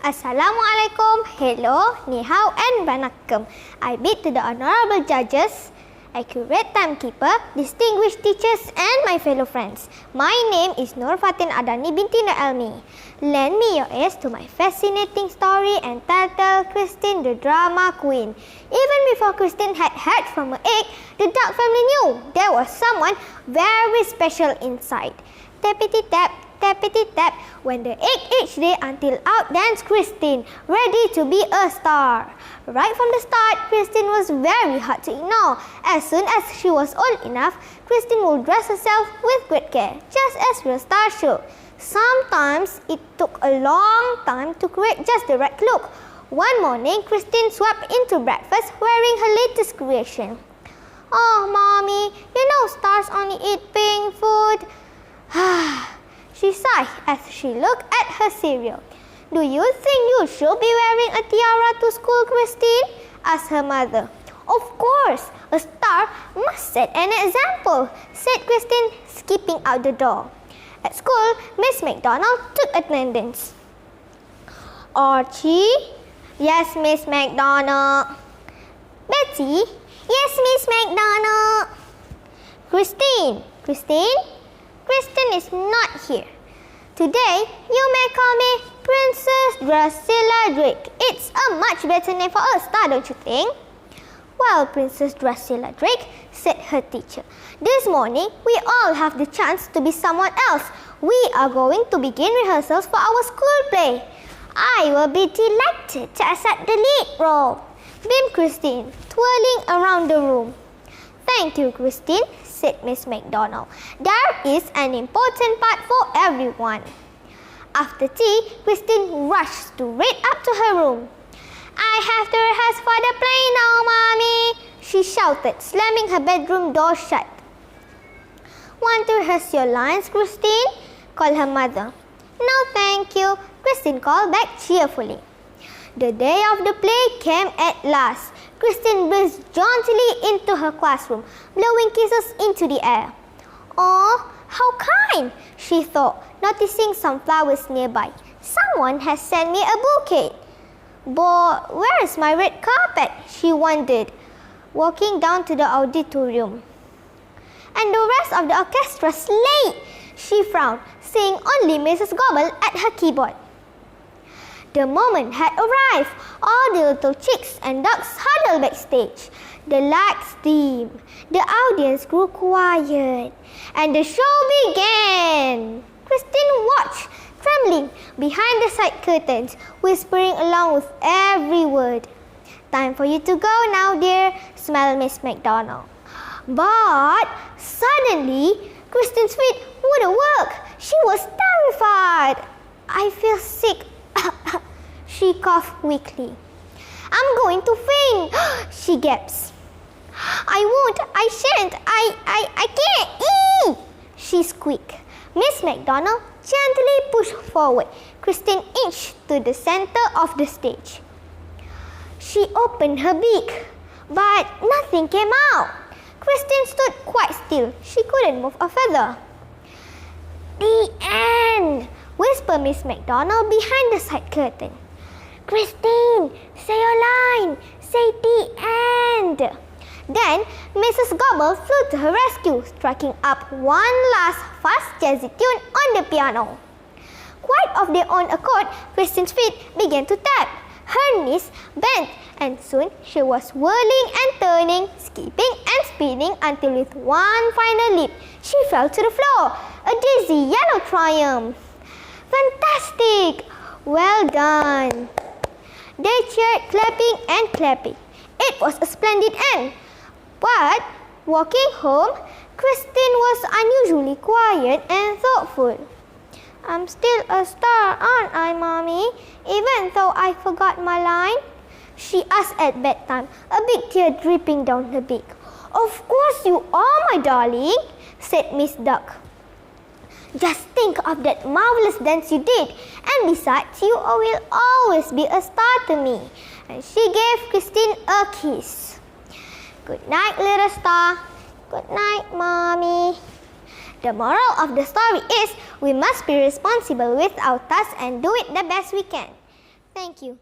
Assalamualaikum, hello, ni hao and vanakkam. I bid to the honorable judges, accurate timekeeper, distinguished teachers and my fellow friends. My name is Nur Fatin Adani Binti Elmi. Lend me your ears to my fascinating story and tell Christine the drama queen. Even before Christine had hatched from her egg, the duck family knew there was someone very special inside. Tappity tap, tappity tap, when the egg each day until out danced Christine, ready to be a star. Right from the start, Christine was very hard to ignore. As soon as she was old enough, Christine would dress herself with great care, just as real stars should. Sometimes it took a long time to create just the right look. One morning, Christine swept into breakfast wearing her latest creation. "Oh, Mommy, you know stars only eat pink food." She sighed as she looked at her cereal. "Do you think you should be wearing a tiara to school, Christine?" asked her mother. "Of course, a star must set an example," said Christine, skipping out the door. At school, Miss McDonald took attendance. "Archie?" "Yes, Miss McDonald." "Betty?" "Yes, Miss McDonald." "Christine?" Christine is not here. "Today, you may call me Princess Drusilla Drake. It's a much better name for a star, don't you think?" "Well, Princess Drusilla Drake," said her teacher, "this morning we all have the chance to be someone else. We are going to begin rehearsals for our school play." "I will be delighted to accept the lead role," beamed Christine, twirling around the room. "Thank you, Christine," said Miss McDonald. "There is an important part for everyone." After tea, Christine rushed straight up to her room. "I have to rehearse for the play now, Mommy," she shouted, slamming her bedroom door shut. "Want to rehearse your lines, Christine?" called her mother. "No, thank you," Christine called back cheerfully. The day of the play came at last. Christine breathed jauntily into her classroom, blowing kisses into the air. "Oh, how kind," she thought, noticing some flowers nearby. "Someone has sent me a bouquet." "But where is my red carpet?" she wondered, walking down to the auditorium. "And the rest of the orchestra's late," she frowned, seeing only Mrs. Gobble at her keyboard. The moment had arrived. All the little chicks and ducks huddled backstage. The lights dimmed. The audience grew quiet. And the show began. Christine watched, trembling behind the side curtains, whispering along with every word. "Time for you to go now, dear," smiled Miss McDonald. But suddenly, Christine's feet wouldn't work. She was terrified. "I feel sick," she coughed weakly. "I'm going to faint," she gasped. "I won't, I shan't, I can't eat," she squeaked. Miss McDonald gently pushed forward. Christine inched to the center of the stage. She opened her beak, but nothing came out. Christine stood quite still. She couldn't move a feather. "The end," whispered Miss McDonald behind the side curtain. "Christine, say your line. Say the end." Then Mrs. Gobble flew to her rescue, striking up one last fast jazzy tune on the piano. Quite of their own accord, Christine's feet began to tap. Her knees bent, and soon she was whirling and turning, skipping and spinning until with one final leap, she fell to the floor, a dizzy yellow triumph. "Fantastic! Well done!" They cheered, clapping and clapping. It was a splendid end. But walking home, Christine was unusually quiet and thoughtful. "I'm still a star, aren't I, Mommy? Even though I forgot my line?" she asked at bedtime, a big tear dripping down her beak. "Of course you are, my darling," said Miss Duck. "Just think of that marvelous dance you did, and besides, you will always be a star to me." And she gave Christine a kiss. "Good night, little star." "Good night, Mommy." The moral of the story is we must be responsible with our tasks and do it the best we can. Thank you.